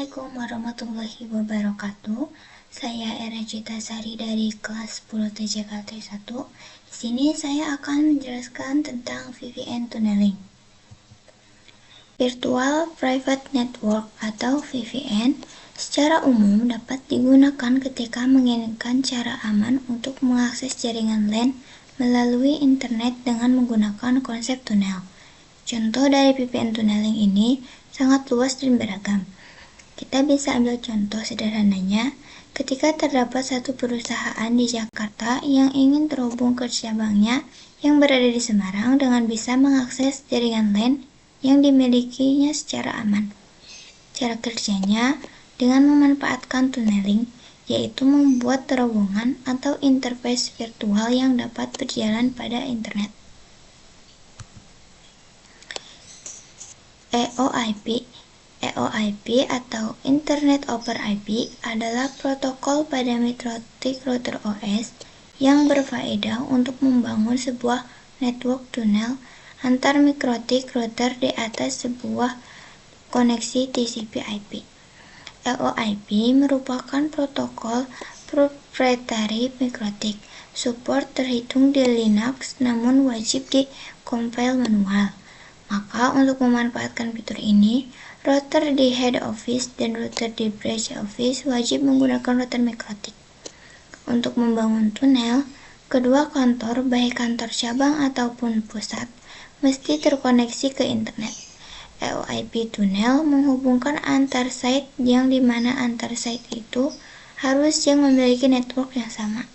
Assalamualaikum warahmatullahi wabarakatuh. Saya Era Citasari dari kelas 10 TJKT 1. Di sini saya akan menjelaskan tentang VPN tunneling. Virtual Private Network atau VPN secara umum dapat digunakan ketika menginginkan cara aman untuk mengakses jaringan LAN melalui internet dengan menggunakan konsep tunnel. Contoh dari VPN tunneling ini sangat luas dan beragam. Kita bisa ambil contoh sederhananya ketika terdapat satu perusahaan di Jakarta yang ingin terhubung ke cabangnya yang berada di Semarang dengan bisa mengakses jaringan LAN yang dimilikinya secara aman. Cara kerjanya dengan memanfaatkan tunneling, yaitu membuat terowongan atau interface virtual yang dapat berjalan pada internet. EOIP atau Internet over IP adalah protokol pada mikrotik router OS yang berfaedah untuk membangun sebuah network tunnel antar mikrotik router di atas sebuah koneksi TCP/IP. EOIP merupakan protokol proprietary mikrotik. Support terhitung di Linux namun wajib di-compile manual. Maka untuk memanfaatkan fitur ini, router di head office dan router di branch office wajib menggunakan router mikrotik. Untuk membangun tunnel, kedua kantor, baik kantor cabang ataupun pusat, mesti terkoneksi ke internet. EOIP tunnel menghubungkan antar site yang dimana antar site itu harus yang memiliki network yang sama.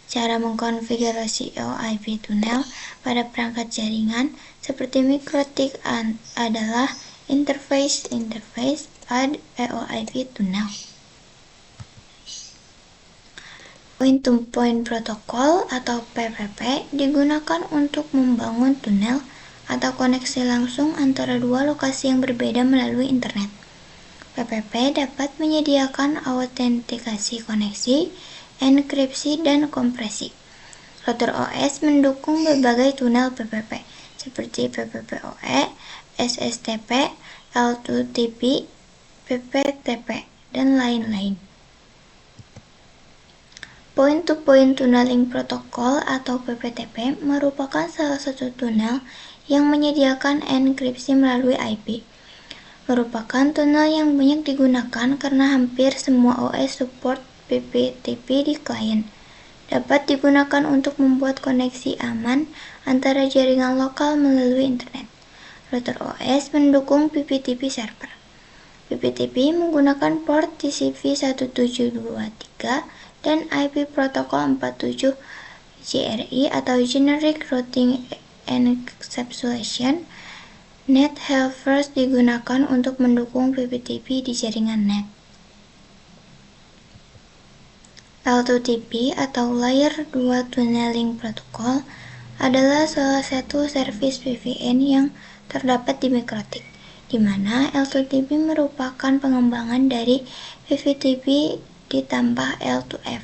Cara mengkonfigurasi EOIP tunnel pada perangkat jaringan seperti mikrotik adalah interface add EOIP tunnel. Point-to-point protocol atau PPP digunakan untuk membangun tunnel atau koneksi langsung antara dua lokasi yang berbeda melalui internet. PPP dapat menyediakan autentikasi koneksi, enkripsi, dan kompresi. Router OS mendukung berbagai tunnel PPP seperti PPPoE, SSTP, L2TP, PPTP, dan lain-lain. Point-to-point tunneling protocol atau PPTP merupakan salah satu tunnel yang menyediakan enkripsi melalui IP. Merupakan tunnel yang banyak digunakan karena hampir semua OS support PPTP di klien. Dapat digunakan untuk membuat koneksi aman antara jaringan lokal melalui internet. Router OS mendukung PPTP server. PPTP menggunakan port TCP 1723 dan IP protokol 47 GRI atau Generic Routing Encapsulation. Net helpers digunakan untuk mendukung PPTP di jaringan net. L2TP atau Layer 2 Tunneling Protocol adalah salah satu service VPN yang terdapat di mikrotik, di mana L2TP merupakan pengembangan dari PPTP ditambah L2F.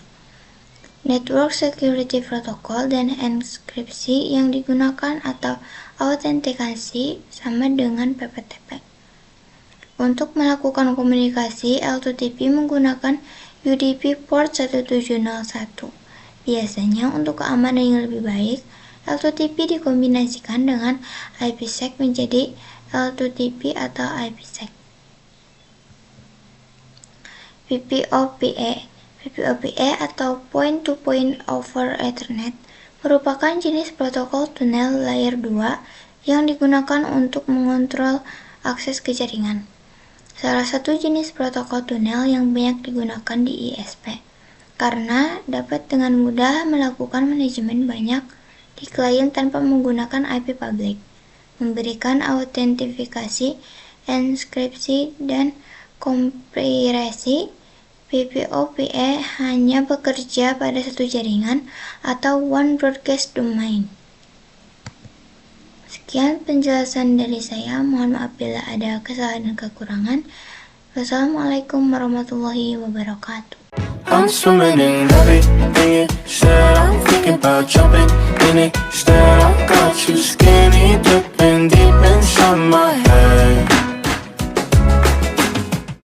Network Security Protocol dan enkripsi yang digunakan atau autentikasi sama dengan PPTP. Untuk melakukan komunikasi, L2TP menggunakan UDP port 1701. Biasanya untuk keamanan yang lebih baik, L2TP dikombinasikan dengan IPsec menjadi L2TP atau IPsec. VPOPE atau Point-to-Point over Ethernet merupakan jenis protokol tunnel layer 2 yang digunakan untuk mengontrol akses ke jaringan. Salah satu jenis protokol tunnel yang banyak digunakan di ISP, karena dapat dengan mudah melakukan manajemen banyak di klien tanpa menggunakan IP public, memberikan autentifikasi, enkripsi, dan kompresi. VPOPE hanya bekerja pada satu jaringan atau one broadcast domain. Sekian penjelasan dari saya, mohon maaf bila ada kesalahan dan kekurangan. Wassalamualaikum warahmatullahi wabarakatuh. I'm swimming in everything you said. I'm thinking about jumping in it. Instead, I got you skinny dipping.